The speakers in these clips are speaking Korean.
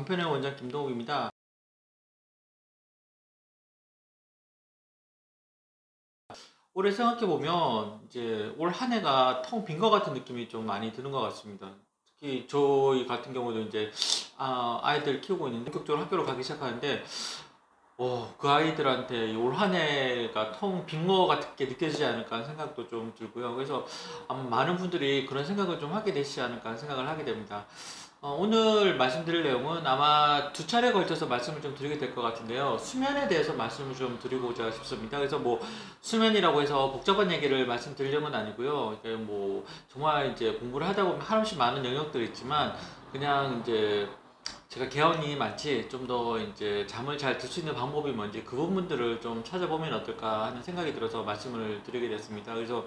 간편의 원장 김동욱입니다. 올해 생각해보면 이제 올 한 해가 텅 빈 것 같은 느낌이 좀 많이 드는 것 같습니다. 특히 저희 같은 경우도 이제 아이들 키우고 있는데 본격적으로 학교를 가기 시작하는데 그 아이들한테 올 한 해가 텅 빈 것 같게 느껴지지 않을까 하는 생각도 좀 들고요. 그래서 아마 많은 분들이 그런 생각을 좀 하게 되시지 않을까 하는 생각을 하게 됩니다. 오늘 말씀드릴 내용은 아마 두 차례 걸쳐서 말씀을 좀 드리게 될 것 같은데요. 수면에 대해서 말씀을 좀 드리고자 싶습니다. 그래서 뭐 수면이라고 해서 복잡한 얘기를 말씀드리려는 건 아니고요. 이게 뭐 정말 이제 공부를 하다 보면 한없이 많은 영역들이 있지만 그냥 이제 제가 개연이 많지 좀 더 이제 잠을 잘 들 수 있는 방법이 뭔지 그 부분들을 좀 찾아보면 어떨까 하는 생각이 들어서 말씀을 드리게 됐습니다. 그래서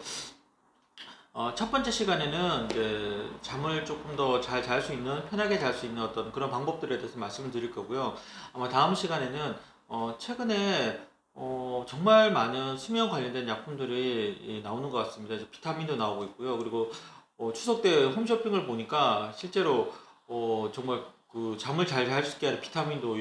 첫 번째 시간에는 이제 잠을 조금 더 잘 잘 수 있는, 편하게 잘 수 있는 어떤 그런 방법들에 대해서 말씀을 드릴 거고요. 아마 다음 시간에는 최근에 정말 많은 수면 관련된 약품들이 나오는 것 같습니다. 이제 비타민도 나오고 있고요. 그리고 추석 때 홈쇼핑을 보니까 실제로 정말 그 잠을 잘 잘 수 있게 하는 비타민도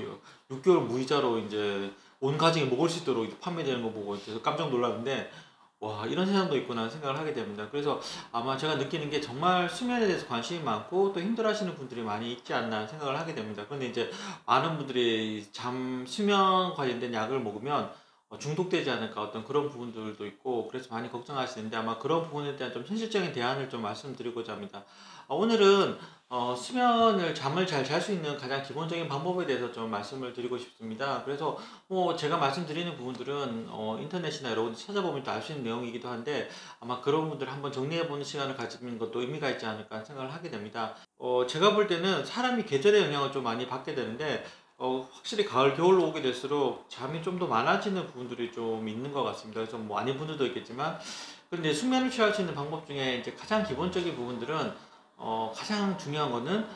6개월 무이자로 이제 온 가정이 먹을 수 있도록 이렇게 판매되는 거 보고 그래서 깜짝 놀랐는데 와 이런 세상도 있구나 생각을 하게 됩니다. 그래서 아마 제가 느끼는 게 정말 수면에 대해서 관심이 많고 또 힘들어하시는 분들이 많이 있지 않나 생각을 하게 됩니다. 그런데 이제 많은 분들이 수면 관련된 약을 먹으면 중독되지 않을까 어떤 그런 부분들도 있고 그래서 많이 걱정하시는데 아마 그런 부분에 대한 좀 현실적인 대안을 좀 말씀드리고자 합니다. 오늘은 수면을 잠을 잘 잘 수 있는 가장 기본적인 방법에 대해서 좀 말씀을 드리고 싶습니다. 그래서 뭐 제가 말씀드리는 부분들은 인터넷이나 여러 군데 찾아보면 또 알 수 있는 내용이기도 한데 아마 그런 부분들을 한번 정리해보는 시간을 가지는 것도 의미가 있지 않을까 생각을 하게 됩니다. 제가 볼 때는 사람이 계절의 영향을 좀 많이 받게 되는데 확실히 가을, 겨울로 오게 될수록 잠이 좀 더 많아지는 부분들이 좀 있는 것 같습니다. 그래서 뭐 아닌 분들도 있겠지만 근데 숙면을 취할 수 있는 방법 중에 이제 가장 기본적인 부분들은 가장 중요한 거는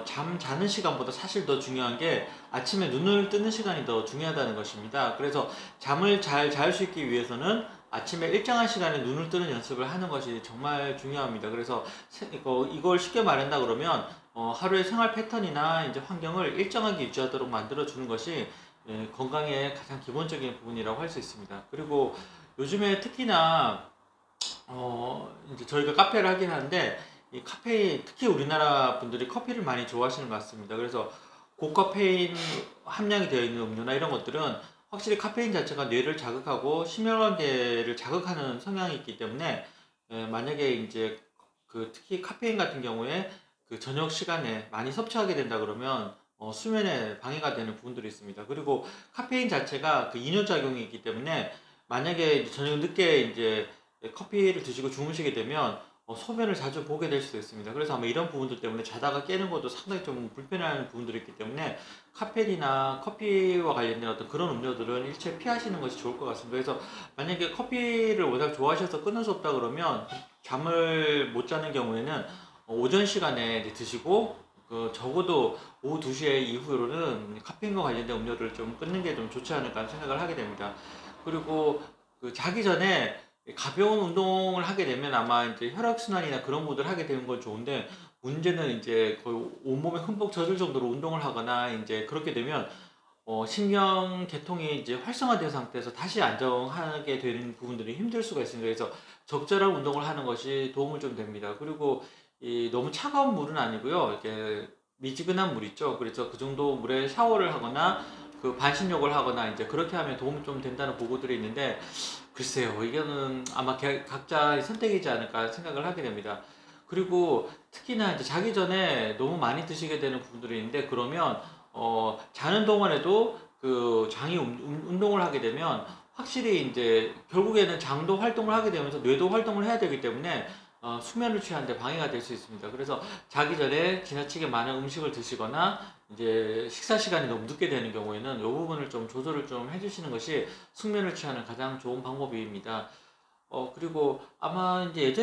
잠 자는 시간보다 사실 더 중요한 게 아침에 눈을 뜨는 시간이 더 중요하다는 것입니다. 그래서 잠을 잘 잘 수 있기 위해서는 아침에 일정한 시간에 눈을 뜨는 연습을 하는 것이 정말 중요합니다. 그래서 이걸 쉽게 말한다 그러면 하루의 생활 패턴이나 이제 환경을 일정하게 유지하도록 만들어 주는 것이 건강의 가장 기본적인 부분이라고 할 수 있습니다. 그리고 요즘에 특히나 이제 저희가 카페를 하긴 하는데 이 카페인 특히 우리나라 분들이 커피를 많이 좋아하시는 것 같습니다. 그래서 고카페인 함량이 되어 있는 음료나 이런 것들은 확실히 카페인 자체가 뇌를 자극하고 심혈관계를 자극하는 성향이 있기 때문에 만약에 이제 그 특히 카페인 같은 경우에 그 저녁 시간에 많이 섭취하게 된다 그러면 수면에 방해가 되는 부분들이 있습니다. 그리고 카페인 자체가 그 이뇨작용이 있기 때문에 만약에 이제 저녁 늦게 이제 커피를 드시고 주무시게 되면 소변을 자주 보게 될 수도 있습니다. 그래서 아마 이런 부분들 때문에 자다가 깨는 것도 상당히 좀 불편한 부분들이 있기 때문에 카페인이나 커피와 관련된 어떤 그런 음료들은 일체 피하시는 것이 좋을 것 같습니다. 그래서 만약에 커피를 워낙 좋아하셔서 끊을 수 없다 그러면 잠을 못 자는 경우에는 오전 시간에 이제 드시고 적어도 오후 2시 이후로는 카페인과 관련된 음료를 좀 끊는 게 좀 좋지 않을까 생각을 하게 됩니다. 그리고 그 자기 전에 가벼운 운동을 하게 되면 아마 이제 혈액순환이나 그런 것들을 하게 되는 건 좋은데 문제는 이제 거의 온몸에 흠뻑 젖을 정도로 운동을 하거나 이제 그렇게 되면 신경 계통이 이제 활성화된 상태에서 다시 안정하게 되는 부분들이 힘들 수가 있습니다. 그래서 적절한 운동을 하는 것이 도움을 좀 됩니다. 그리고 너무 차가운 물은 아니고요. 이렇게 미지근한 물 있죠. 그래서 그 정도 물에 샤워를 하거나 그 반신욕을 하거나 이제 그렇게 하면 도움이 좀 된다는 보고들이 있는데 글쎄요. 이거는 아마 각자의 선택이지 않을까 생각을 하게 됩니다. 그리고 특히나 이제 자기 전에 너무 많이 드시게 되는 부분들이 있는데 그러면 자는 동안에도 그 장이 운동을 하게 되면 확실히 이제 결국에는 장도 활동을 하게 되면서 뇌도 활동을 해야 되기 때문에 수면을 취하는데 방해가 될 수 있습니다. 그래서 자기 전에 지나치게 많은 음식을 드시거나 이제 식사 시간이 너무 늦게 되는 경우에는 이 부분을 좀 조절을 좀 해주시는 것이 숙면을 취하는 가장 좋은 방법입니다. 그리고 아마 이제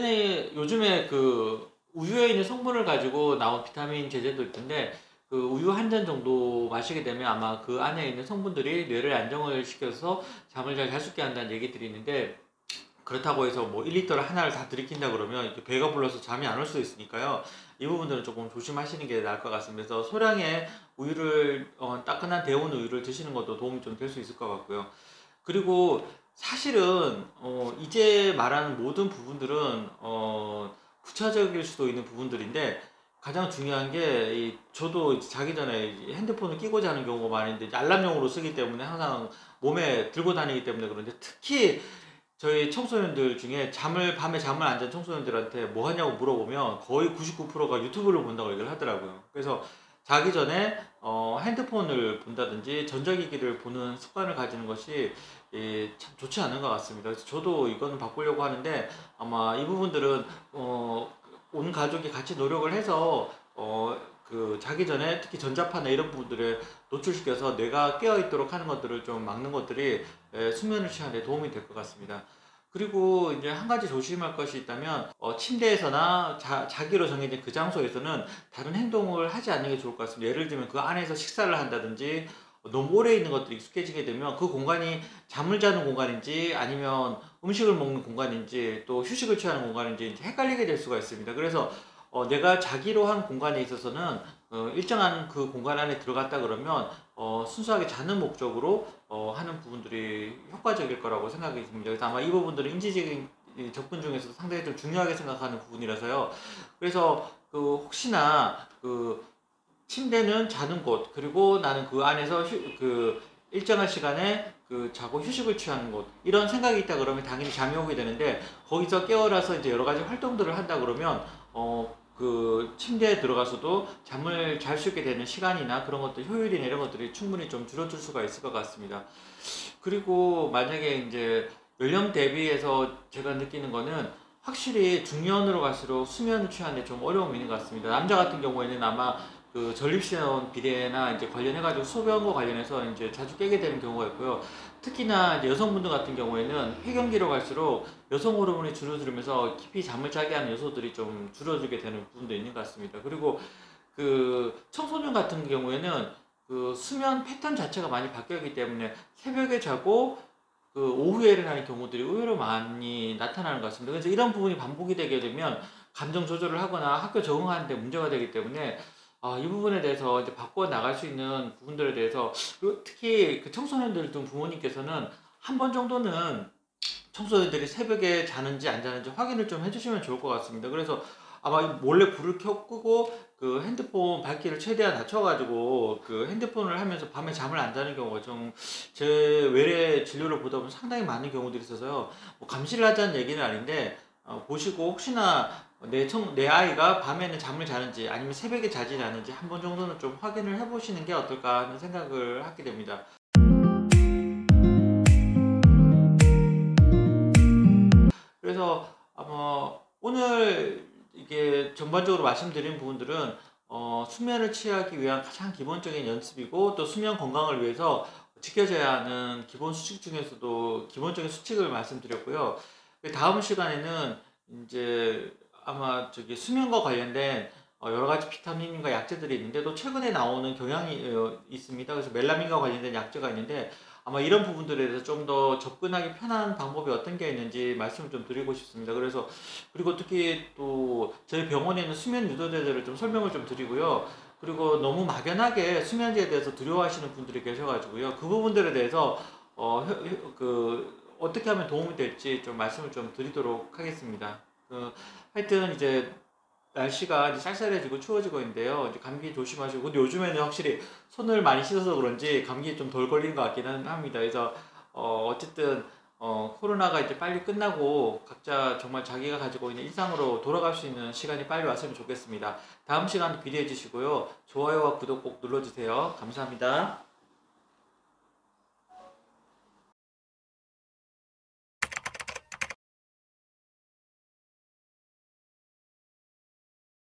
요즘에 그 우유에 있는 성분을 가지고 나온 비타민 제제도 있던데 그 우유 한 잔 정도 마시게 되면 아마 그 안에 있는 성분들이 뇌를 안정을 시켜서 잠을 잘 잘 수 있게 한다는 얘기들이 있는데 그렇다고 해서 뭐 1리터를 하나를 다 들이킨다 그러면 이렇게 배가 불러서 잠이 안 올 수도 있으니까요. 이 부분들은 조금 조심하시는 게 나을 것 같습니다. 그래서 소량의 우유를 따끈한 데운 우유를 드시는 것도 도움이 좀 될 수 있을 것 같고요. 그리고 사실은 이제 말하는 모든 부분들은 부차적일 수도 있는 부분들인데, 가장 중요한 게 저도 이제 자기 전에 이 핸드폰을 끼고 자는 경우가 많은데 이제 알람용으로 쓰기 때문에 항상 몸에 들고 다니기 때문에 그런데, 특히 저희 청소년들 중에 밤에 잠을 안 잔 청소년들한테 뭐 하냐고 물어보면 거의 99%가 유튜브를 본다고 얘기를 하더라고요. 그래서 자기 전에 핸드폰을 본다든지 전자기기를 보는 습관을 가지는 것이 참 좋지 않은 것 같습니다. 그래서 저도 이거는 바꾸려고 하는데, 아마 이 부분들은 온 가족이 같이 노력을 해서 자기 전에 특히 전자파나 이런 부분들에 노출시켜서 뇌가 깨어있도록 하는 것들을 좀 막는 것들이 수면을 취하는 데 도움이 될 것 같습니다. 그리고 이제 한 가지 조심할 것이 있다면, 침대에서나 자기로 정해진 그 장소에서는 다른 행동을 하지 않는 게 좋을 것 같습니다. 예를 들면 그 안에서 식사를 한다든지, 너무 오래 있는 것들이 익숙해지게 되면 그 공간이 잠을 자는 공간인지 아니면 음식을 먹는 공간인지 또 휴식을 취하는 공간인지 이제 헷갈리게 될 수가 있습니다. 그래서 내가 자기로 한 공간에 있어서는 일정한 그 공간 안에 들어갔다 그러면 순수하게 자는 목적으로 하는 부분들이 효과적일 거라고 생각이 듭니다. 그래서 아마 이 부분들은 인지적인 이 접근 중에서도 상당히 좀 중요하게 생각하는 부분이라서요. 그래서 혹시나 침대는 자는 곳, 그리고 나는 그 안에서 일정한 시간에 자고 휴식을 취하는 곳, 이런 생각이 있다 그러면 당연히 잠이 오게 되는데, 거기서 깨어나서 이제 여러 가지 활동들을 한다 그러면 침대에 들어가서도 잠을 잘 수 있게 되는 시간이나 그런 것들, 효율이나 이런 것들이 충분히 좀 줄어들 수가 있을 것 같습니다. 그리고 만약에 이제 연령 대비해서 제가 느끼는 거는, 확실히 중년으로 갈수록 수면을 취하는데 좀 어려움이 있는 것 같습니다. 남자 같은 경우에는 아마 전립선 비대나 이제 관련해가지고 소변과 관련해서 이제 자주 깨게 되는 경우가 있고요. 특히나 이제 여성분들 같은 경우에는 폐경기로 갈수록 여성 호르몬이 줄어들면서 깊이 잠을 자게 하는 요소들이 좀 줄어들게 되는 부분도 있는 것 같습니다. 그리고 청소년 같은 경우에는 수면 패턴 자체가 많이 바뀌었기 때문에 새벽에 자고 오후에 일어나는 경우들이 의외로 많이 나타나는 것 같습니다. 그래서 이런 부분이 반복이 되게 되면 감정 조절을 하거나 학교 적응하는 데 문제가 되기 때문에, 이 부분에 대해서 이제 바꿔 나갈 수 있는 부분들에 대해서, 그리고 특히 청소년들 등 부모님께서는 한 번 정도는 청소년들이 새벽에 자는지 안 자는지 확인을 좀 해주시면 좋을 것 같습니다. 그래서 아마 몰래 불을 끄고 핸드폰 밝기를 최대한 낮춰가지고 핸드폰을 하면서 밤에 잠을 안 자는 경우가 좀, 제 외래 진료를 보다 보면 상당히 많은 경우들이 있어서요. 뭐 감시를 하자는 얘기는 아닌데, 보시고 혹시나 내 아이가 밤에는 잠을 자는지 아니면 새벽에 자지 않는지 한 번 정도는 좀 확인을 해보시는 게 어떨까 하는 생각을 하게 됩니다. 그래서 아마 오늘 이게 전반적으로 말씀드린 부분들은 수면을 취하기 위한 가장 기본적인 연습이고, 또 수면 건강을 위해서 지켜져야 하는 기본 수칙 중에서도 기본적인 수칙을 말씀드렸고요. 다음 시간에는 이제 아마 수면과 관련된 여러 가지 비타민과 약재들이 있는데, 또 최근에 나오는 경향이 있습니다. 그래서 멜라민과 관련된 약재가 있는데, 아마 이런 부분들에 대해서 좀 더 접근하기 편한 방법이 어떤 게 있는지 말씀을 좀 드리고 싶습니다. 그리고 특히 또 저희 병원에는 수면 유도제들을 좀 설명을 좀 드리고요. 그리고 너무 막연하게 수면제에 대해서 두려워하시는 분들이 계셔가지고요. 그 부분들에 대해서 어떻게 하면 도움이 될지 좀 말씀을 좀 드리도록 하겠습니다. 하여튼 이제 날씨가 이제 쌀쌀해지고 추워지고 있는데요. 이제 감기 조심하시고, 근데 요즘에는 확실히 손을 많이 씻어서 그런지 감기에 좀 덜 걸리는 것 같기는 합니다. 그래서 어쨌든 코로나가 이제 빨리 끝나고 각자 정말 자기가 가지고 있는 일상으로 돌아갈 수 있는 시간이 빨리 왔으면 좋겠습니다. 다음 시간도 기대해 주시고요. 좋아요와 구독 꼭 눌러주세요. 감사합니다.